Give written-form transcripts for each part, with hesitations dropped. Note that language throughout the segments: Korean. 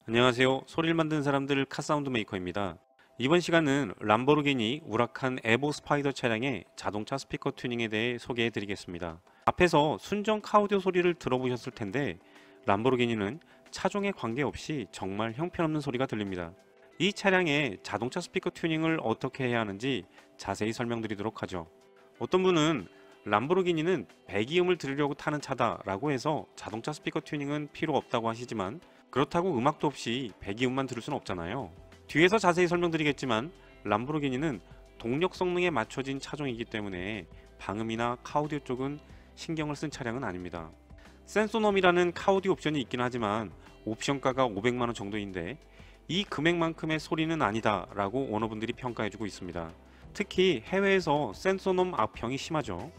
안녕하세요. 소리를 만든 사람들 카사운드 메이커입니다. 이번 시간은 람보르기니 우라칸 에보 스파이더 차량의 자동차 스피커 튜닝에 대해 소개해 드리겠습니다. 앞에서 순정 카오디오 소리를 들어보셨을 텐데 람보르기니는 차종에 관계없이 정말 형편없는 소리가 들립니다. 이 차량의 자동차 스피커 튜닝을 어떻게 해야 하는지 자세히 설명드리도록 하죠. 어떤 분은 람보르기니는 배기음을 들으려고 타는 차다 라고 해서 자동차 스피커 튜닝은 필요 없다고 하시지만 그렇다고 음악도 없이 배기음만 들을 수는 없잖아요. 뒤에서 자세히 설명드리겠지만 람보르기니는 동력 성능에 맞춰진 차종이기 때문에 방음이나 카오디오 쪽은 신경을 쓴 차량은 아닙니다. 센소놈이라는 카오디오 옵션이 있긴 하지만 옵션가가 500만원 정도인데 이 금액만큼의 소리는 아니다 라고 오너분들이 평가해주고 있습니다. 특히 해외에서 센소놈 악평이 심하죠.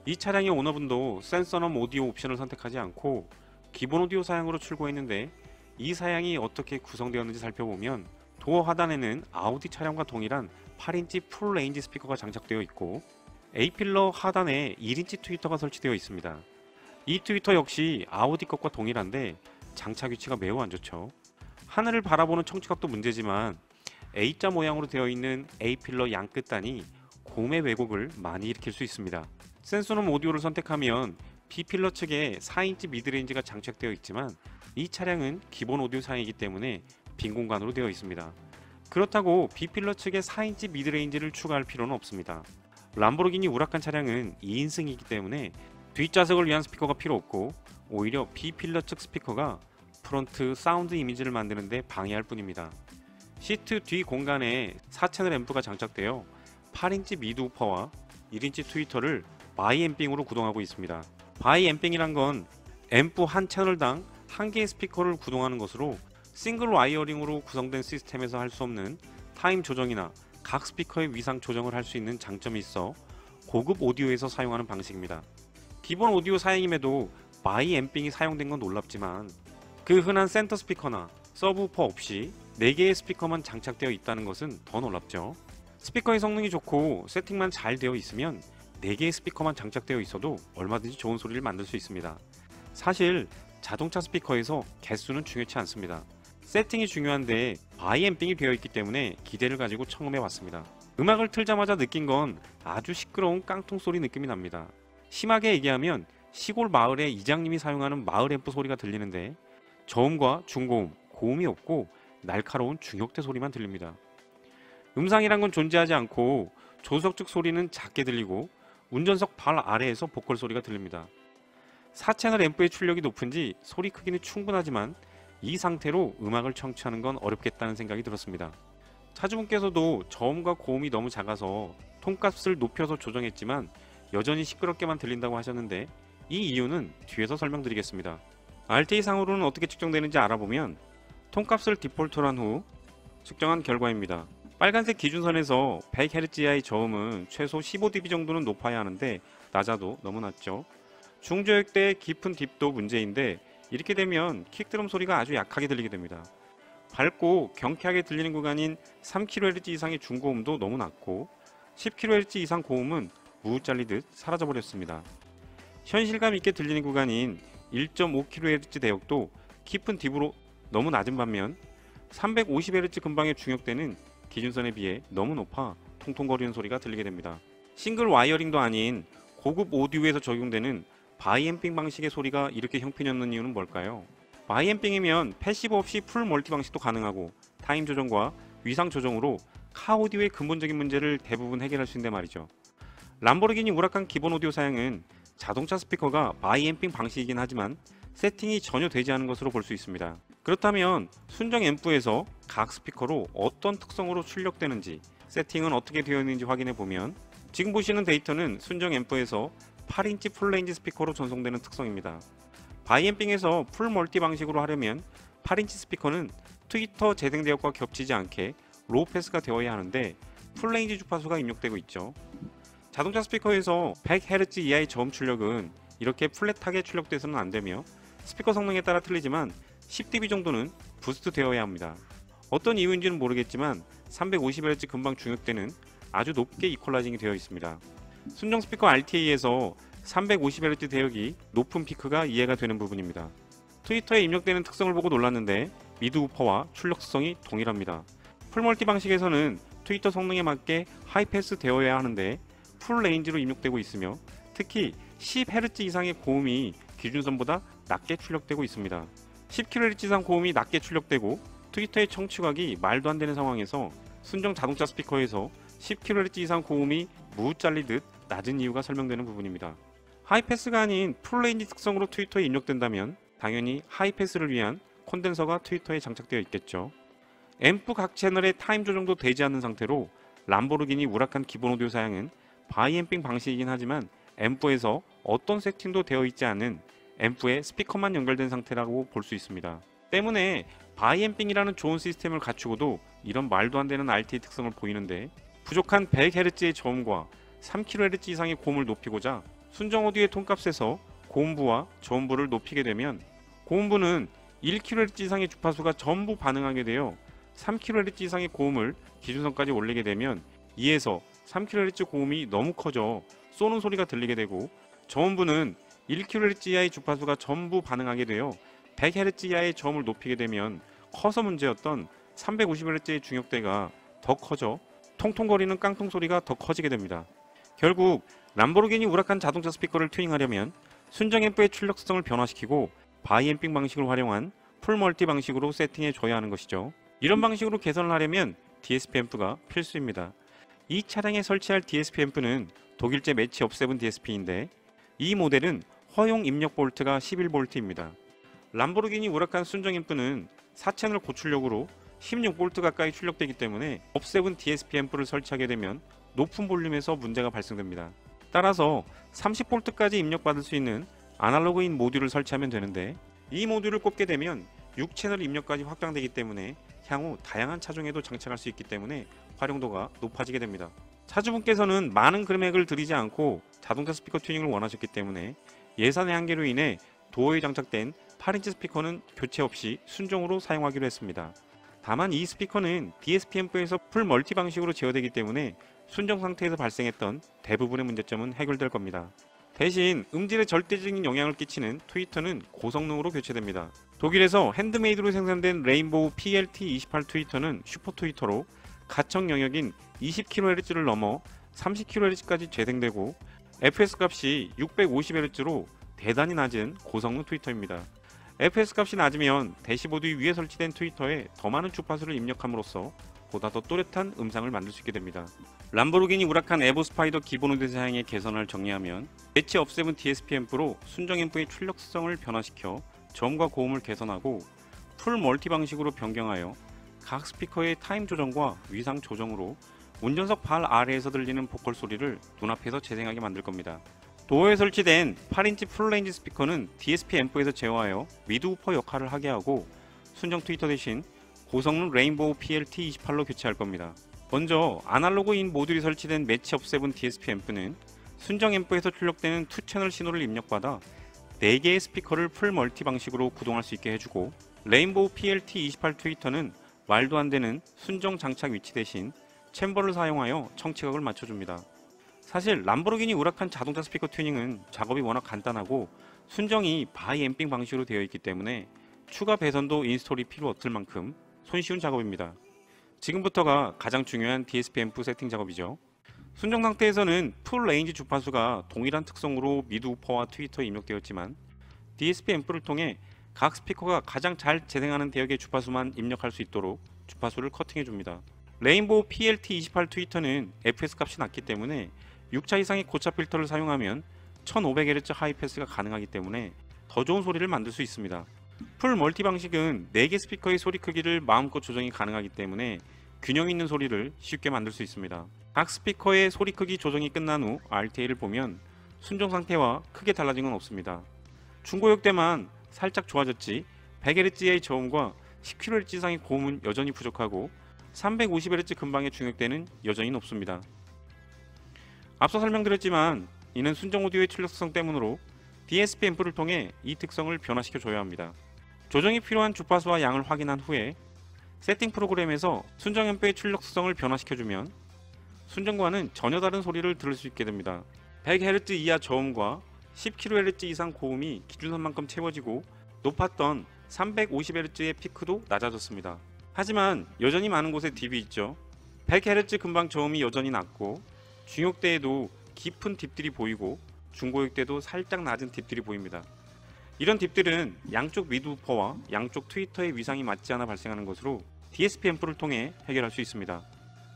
이 차량의 오너분도 센서놈 오디오 옵션을 선택하지 않고 기본 오디오 사양으로 출고했는데 이 사양이 어떻게 구성되었는지 살펴보면 도어 하단에는 아우디 차량과 동일한 8인치 풀 레인지 스피커가 장착되어 있고 A필러 하단에 1인치 트위터가 설치되어 있습니다. 이 트위터 역시 아우디 것과 동일한데 장착 위치가 매우 안 좋죠. 하늘을 바라보는 청취각도 문제지만 A자 모양으로 되어 있는 A필러 양끝단이 고음의 왜곡을 많이 일으킬 수 있습니다. 센소놈 오디오를 선택하면 B필러 측에 4인치 미드레인지가 장착되어 있지만 이 차량은 기본 오디오 사양이기 때문에 빈 공간으로 되어 있습니다. 그렇다고 B필러 측에 4인치 미드레인지를 추가할 필요는 없습니다. 람보르기니 우라칸 차량은 2인승이기 때문에 뒷좌석을 위한 스피커가 필요 없고 오히려 B필러 측 스피커가 프론트 사운드 이미지를 만드는 데 방해할 뿐입니다. 시트 뒤 공간에 4채널 앰프가 장착되어 8인치 미드 우퍼와 1인치 트위터를 바이 앰핑으로 구동하고 있습니다. 바이 앰핑이란 건 앰프 한 채널당 한 개의 스피커를 구동하는 것으로 싱글 와이어링으로 구성된 시스템에서 할 수 없는 타임 조정이나 각 스피커의 위상 조정을 할 수 있는 장점이 있어 고급 오디오에서 사용하는 방식입니다. 기본 오디오 사양임에도 바이 앰핑이 사용된 건 놀랍지만 그 흔한 센터 스피커나 서브우퍼 없이 4개의 스피커만 장착되어 있다는 것은 더 놀랍죠. 스피커의 성능이 좋고 세팅만 잘 되어 있으면 4개의 스피커만 장착되어 있어도 얼마든지 좋은 소리를 만들 수 있습니다. 사실 자동차 스피커에서 개수는 중요치 않습니다. 세팅이 중요한데 바이 앰핑이 되어 있기 때문에 기대를 가지고 청음해 왔습니다. 음악을 틀자마자 느낀 건 아주 시끄러운 깡통 소리 느낌이 납니다. 심하게 얘기하면 시골 마을에 이장님이 사용하는 마을 앰프 소리가 들리는데 저음과 중고음, 고음이 없고 날카로운 중역대 소리만 들립니다. 음상이란 건 존재하지 않고 조수석 측 소리는 작게 들리고 운전석 발 아래에서 보컬 소리가 들립니다. 4채널 앰프의 출력이 높은지 소리 크기는 충분하지만 이 상태로 음악을 청취하는 건 어렵겠다는 생각이 들었습니다. 차주분께서도 저음과 고음이 너무 작아서 톤값을 높여서 조정했지만 여전히 시끄럽게만 들린다고 하셨는데 이 이유는 뒤에서 설명드리겠습니다. RTE 상으로는 어떻게 측정되는지 알아보면 톤값을 디폴트로 한 후 측정한 결과입니다. 빨간색 기준선에서 100Hz 이하의 저음은 최소 15dB 정도는 높아야 하는데 낮아도 너무 낮죠. 중저역대 깊은 딥도 문제인데 이렇게 되면 킥드럼 소리가 아주 약하게 들리게 됩니다. 밝고 경쾌하게 들리는 구간인 3kHz 이상의 중고음도 너무 낮고 10kHz 이상 고음은 무 잘리듯 사라져버렸습니다. 현실감 있게 들리는 구간인 1.5kHz 대역도 깊은 딥으로 너무 낮은 반면 350Hz 근방의 중역대는 기준선에 비해 너무 높아 통통거리는 소리가 들리게 됩니다. 싱글 와이어링도 아닌 고급 오디오에서 적용되는 바이앰핑 방식의 소리가 이렇게 형편없는 이유는 뭘까요? 바이앰핑이면 패시브 없이 풀 멀티 방식도 가능하고 타임 조정과 위상 조정으로 카오디오의 근본적인 문제를 대부분 해결할 수 있는데 말이죠. 람보르기니 우라칸 기본 오디오 사양은 자동차 스피커가 바이앰핑 방식이긴 하지만 세팅이 전혀 되지 않은 것으로 볼 수 있습니다. 그렇다면 순정 앰프에서 각 스피커로 어떤 특성으로 출력되는지 세팅은 어떻게 되어 있는지 확인해 보면 지금 보시는 데이터는 순정 앰프에서 8인치 풀레인지 스피커로 전송되는 특성입니다. 바이앰핑에서 풀 멀티 방식으로 하려면 8인치 스피커는 트위터 재생 대역과 겹치지 않게 로우 패스가 되어야 하는데 풀레인지 주파수가 입력되고 있죠. 자동차 스피커에서 100Hz 이하의 저음 출력은 이렇게 플랫하게 출력돼서는 안되며 스피커 성능에 따라 틀리지만 10dB 정도는 부스트 되어야 합니다. 어떤 이유인지는 모르겠지만 350Hz 근방 중역대는 아주 높게 이퀄라이징이 되어 있습니다. 순정 스피커 RTA에서 350Hz 대역이 높은 피크가 이해가 되는 부분입니다. 트위터에 입력되는 특성을 보고 놀랐는데 미드 우퍼와 출력 특성이 동일합니다. 풀멀티 방식에서는 트위터 성능에 맞게 하이패스 되어야 하는데 풀 레인지로 입력되고 있으며 특히 10Hz 이상의 고음이 기준선보다 낮게 출력되고 있습니다. 10kHz 이상 고음이 낮게 출력되고 트위터의 청취각이 말도 안 되는 상황에서 순정 자동차 스피커에서 10kHz 이상 고음이 무 잘리듯 낮은 이유가 설명되는 부분입니다. 하이패스가 아닌 풀레인지 특성으로 트위터에 입력된다면 당연히 하이패스를 위한 콘덴서가 트위터에 장착되어 있겠죠. 앰프 각 채널의 타임 조정도 되지 않는 상태로 람보르기니 우라칸 기본 오디오 사양은 바이앰핑 방식이긴 하지만 앰프에서 어떤 세팅도 되어 있지 않은 앰프에 스피커만 연결된 상태라고 볼 수 있습니다. 때문에 바이앰핑이라는 좋은 시스템을 갖추고도 이런 말도 안 되는 RTA 특성을 보이는데 부족한 100Hz의 저음과 3kHz 이상의 고음을 높이고자 순정 오디오의 톤값에서 고음부와 저음부를 높이게 되면 고음부는 1kHz 이상의 주파수가 전부 반응하게 되어 3kHz 이상의 고음을 기준선까지 올리게 되면 2에서 3kHz 고음이 너무 커져 쏘는 소리가 들리게 되고 저음부는 1kHz 이하의 주파수가 전부 반응하게 되어 100Hz 이하의 저음을 높이게 되면 커서 문제였던 350Hz의 중역대가 더 커져 통통거리는 깡통 소리가 더 커지게 됩니다. 결국 람보르기니 우라칸 자동차 스피커를 튜닝하려면 순정 앰프의 출력성을 변화시키고 바이앰핑 방식을 활용한 풀 멀티 방식으로 세팅해 줘야 하는 것이죠. 이런 방식으로 개선을 하려면 DSP 앰프가 필수입니다. 이 차량에 설치할 DSP 앰프는 독일제 매치 업7 DSP인데 이 모델은 허용 입력 볼트가 11V입니다. 람보르기니 우라칸 순정 앰프는 4채널 고출력으로 16V 가까이 출력되기 때문에 업7 DSP 앰프를 설치하게 되면 높은 볼륨에서 문제가 발생됩니다. 따라서 30V까지 입력받을 수 있는 아날로그인 모듈을 설치하면 되는데 이 모듈을 꼽게 되면 6채널 입력까지 확장되기 때문에 향후 다양한 차종에도 장착할 수 있기 때문에 활용도가 높아지게 됩니다. 차주분께서는 많은 금액을 들이지 않고 자동차 스피커 튜닝을 원하셨기 때문에 예산의 한계로 인해 도어에 장착된 8인치 스피커는 교체 없이 순정으로 사용하기로 했습니다. 다만 이 스피커는 DSP 앰프에서 풀 멀티 방식으로 제어되기 때문에 순정 상태에서 발생했던 대부분의 문제점은 해결될 겁니다. 대신 음질에 절대적인 영향을 끼치는 트위터는 고성능으로 교체됩니다. 독일에서 핸드메이드로 생산된 레인보우 PLT28 트위터는 슈퍼 트위터로 가청 영역인 20kHz를 넘어 30kHz까지 재생되고 fs 값이 650Hz로 대단히 낮은 고성능 트위터입니다. fs 값이 낮으면 대시보드 위에 설치된 트위터에 더 많은 주파수를 입력함으로써 보다 더 또렷한 음상을 만들 수 있게 됩니다. 람보르기니 우라칸 에보 스파이더 기본 오디오 사양의 개선을 정리하면 매치 업7 DSP 앰프로 순정 앰프의 출력성을 변화시켜 저음과 고음을 개선하고 풀 멀티 방식으로 변경하여 각 스피커의 타임 조정과 위상 조정으로 운전석 발 아래에서 들리는 보컬 소리를 눈앞에서 재생하게 만들 겁니다. 도어에 설치된 8인치 풀레인지 스피커는 DSP 앰프에서 제어하여 미드 우퍼 역할을 하게 하고 순정 트위터 대신 고성능 레인보우 PLT28로 교체할 겁니다. 먼저 아날로그인 모듈이 설치된 매치업 7 DSP 앰프는 순정 앰프에서 출력되는 2채널 신호를 입력받아 4개의 스피커를 풀 멀티 방식으로 구동할 수 있게 해주고, 레인보우 PLT28 트위터는 말도 안 되는 순정 장착 위치 대신 챔버를 사용하여 청취각을 맞춰줍니다. 사실 람보르기니 우라칸 자동차 스피커 튜닝은 작업이 워낙 간단하고 순정이 바이 앰핑 방식으로 되어 있기 때문에 추가 배선도 인스톨이 필요 없을 만큼 손쉬운 작업입니다. 지금부터가 가장 중요한 DSP 앰프 세팅 작업이죠. 순정 상태에서는 풀 레인지 주파수가 동일한 특성으로 미드 우퍼와 트위터에 입력되었지만 DSP 앰프를 통해 각 스피커가 가장 잘 재생하는 대역의 주파수만 입력할 수 있도록 주파수를 커팅해 줍니다. 레인보우 PLT28 트위터는 fs 값이 낮기 때문에 6차 이상의 고차 필터를 사용하면 1500Hz 하이패스가 가능하기 때문에 더 좋은 소리를 만들 수 있습니다. 풀 멀티 방식은 4개 스피커의 소리 크기를 마음껏 조정이 가능하기 때문에 균형 있는 소리를 쉽게 만들 수 있습니다. 각 스피커의 소리 크기 조정이 끝난 후 RTA를 보면 순정 상태와 크게 달라진 건 없습니다. 중고역 때만 살짝 좋아졌지 100Hz의 저음과 10kHz 이상의 고음은 여전히 부족하고 350Hz 근방의 중역대는 여전히 높습니다. 앞서 설명드렸지만 이는 순정 오디오의 출력성 때문으로 DSP 앰프를 통해 이 특성을 변화시켜 줘야 합니다. 조정이 필요한 주파수와 양을 확인한 후에 세팅 프로그램에서 순정 앰프의 출력성을 변화시켜주면 순정과는 전혀 다른 소리를 들을 수 있게 됩니다. 100Hz 이하 저음과 10kHz 이상 고음이 기준선만큼 채워지고 높았던 350Hz의 피크도 낮아졌습니다. 하지만 여전히 많은 곳에 딥이 있죠. 100Hz 근방 저음이 여전히 낮고 중역대에도 깊은 딥들이 보이고 중고역대도 살짝 낮은 딥들이 보입니다. 이런 딥들은 양쪽 미드 우퍼와 양쪽 트위터의 위상이 맞지 않아 발생하는 것으로 DSP 앰프를 통해 해결할 수 있습니다.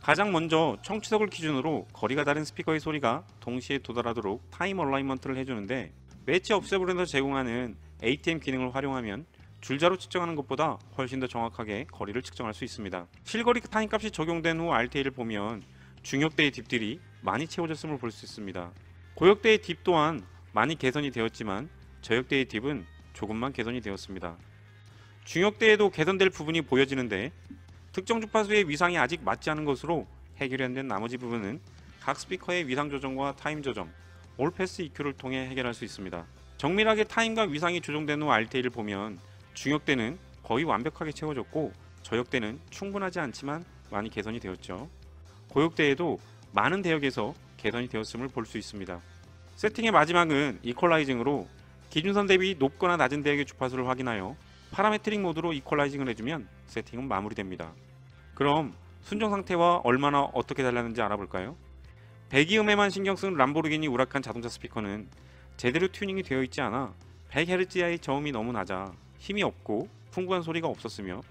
가장 먼저 청취석을 기준으로 거리가 다른 스피커의 소리가 동시에 도달하도록 타임 얼라이먼트를 해주는데, 매치 업세블에서 제공하는 ATM 기능을 활용하면 줄자로 측정하는 것보다 훨씬 더 정확하게 거리를 측정할 수 있습니다. 실거리 타임 값이 적용된 후 RTA를 보면 중역대의 딥들이 많이 채워졌음을 볼 수 있습니다. 고역대의 딥 또한 많이 개선이 되었지만 저역대의 딥은 조금만 개선이 되었습니다. 중역대에도 개선될 부분이 보여지는데 특정 주파수의 위상이 아직 맞지 않은 것으로 해결이 안 된 나머지 부분은 각 스피커의 위상 조정과 타임 조정, 올 패스 EQ를 통해 해결할 수 있습니다. 정밀하게 타임과 위상이 조정된 후 RTA를 보면 중역대는 거의 완벽하게 채워졌고 저역대는 충분하지 않지만 많이 개선이 되었죠. 고역대에도 많은 대역에서 개선이 되었음을 볼 수 있습니다. 세팅의 마지막은 이퀄라이징으로 기준선 대비 높거나 낮은 대역의 주파수를 확인하여 파라메트릭 모드로 이퀄라이징을 해주면 세팅은 마무리됩니다. 그럼 순정 상태와 얼마나 어떻게 달랐는지 알아볼까요? 배기음에만 신경쓴 람보르기니 우라칸 자동차 스피커는 제대로 튜닝이 되어 있지 않아 100Hz의 저음이 너무 낮아 힘이 없고 풍부한 소리가 없었으며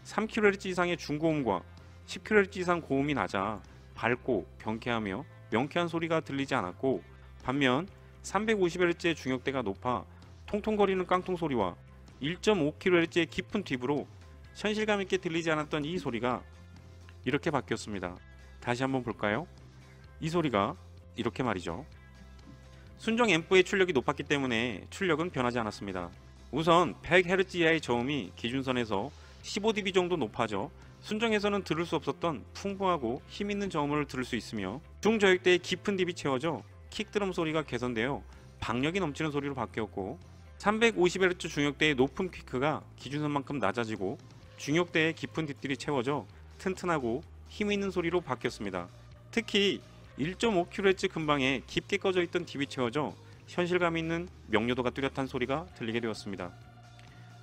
3kHz 이상의 중고음과 10kHz 이상 고음이 낮아 밝고 경쾌하며 명쾌한 소리가 들리지 않았고, 반면 350Hz의 중역대가 높아 통통거리는 깡통 소리와 1.5kHz의 깊은 딥으로 현실감 있게 들리지 않았던 이 소리가 이렇게 바뀌었습니다. 다시 한번 볼까요? 이 소리가 이렇게 말이죠. 순정 앰프의 출력이 높았기 때문에 출력은 변하지 않았습니다. 우선 100Hz 이하의 저음이 기준선에서 15dB 정도 높아져 순정에서는 들을 수 없었던 풍부하고 힘있는 저음을 들을 수 있으며, 중저역대의 깊은 딥이 채워져 킥드럼 소리가 개선되어 박력이 넘치는 소리로 바뀌었고, 350Hz 중역대의 높은 퀴크가 기준선만큼 낮아지고 중역대의 깊은 딥들이 채워져 튼튼하고 힘있는 소리로 바뀌었습니다. 특히 1.5kHz 근방에 깊게 꺼져 있던 딥이 채워져 현실감 있는 명료도가 뚜렷한 소리가 들리게 되었습니다.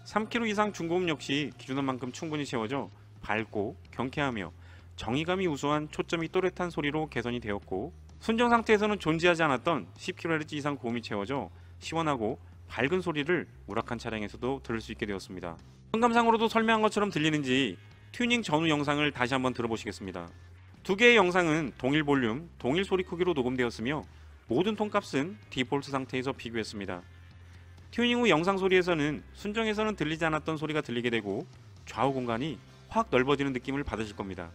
3kg 이상 중고음 역시 기준선만큼 충분히 채워져 밝고 경쾌하며 정의감이 우수한 초점이 또렷한 소리로 개선이 되었고, 순정 상태에서는 존재하지 않았던 10kHz 이상 고음이 채워져 시원하고 밝은 소리를 우라칸 차량에서도 들을 수 있게 되었습니다. 성감상으로도 설명한 것처럼 들리는지 튜닝 전후 영상을 다시 한번 들어보시겠습니다. 두 개의 영상은 동일 볼륨, 동일 소리 크기로 녹음되었으며 모든 톤값은 디폴트 상태에서 비교했습니다. 튜닝 후 영상 소리에서는 순정에서는 들리지 않았던 소리가 들리게 되고 좌우 공간이 확 넓어지는 느낌을 받으실 겁니다.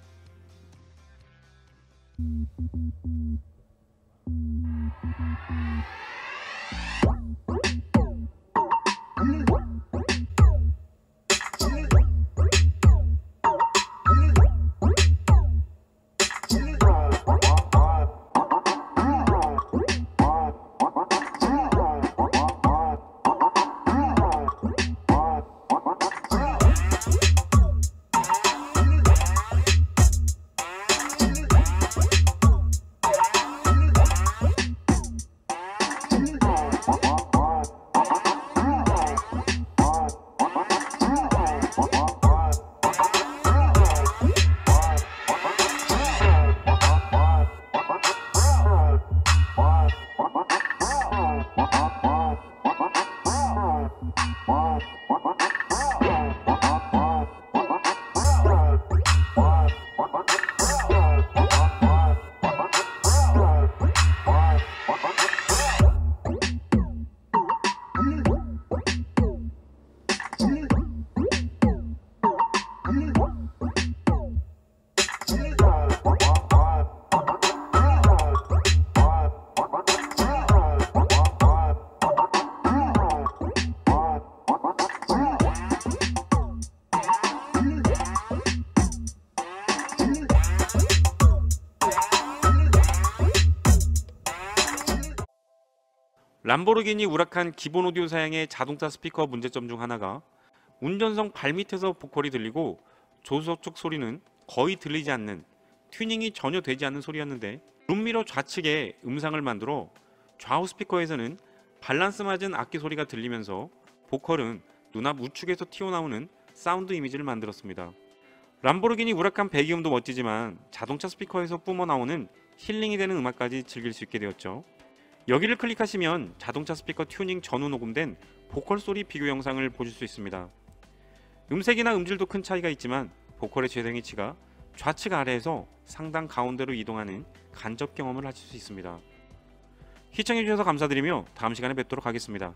람보르기니 우라칸 기본 오디오 사양의 자동차 스피커 문제점 중 하나가 운전석 발밑에서 보컬이 들리고 조수석 쪽 소리는 거의 들리지 않는, 튜닝이 전혀 되지 않는 소리였는데, 룸미러 좌측에 음상을 만들어 좌우 스피커에서는 밸런스 맞은 악기 소리가 들리면서 보컬은 눈앞 우측에서 튀어나오는 사운드 이미지를 만들었습니다. 람보르기니 우라칸 배기음도 멋지지만 자동차 스피커에서 뿜어나오는 힐링이 되는 음악까지 즐길 수 있게 되었죠. 여기를 클릭하시면 자동차 스피커 튜닝 전후 녹음된 보컬 소리 비교 영상을 보실 수 있습니다. 음색이나 음질도 큰 차이가 있지만 보컬의 재생위치가 좌측 아래에서 상단 가운데로 이동하는 간접 경험을 하실 수 있습니다. 시청해주셔서 감사드리며 다음 시간에 뵙도록 하겠습니다.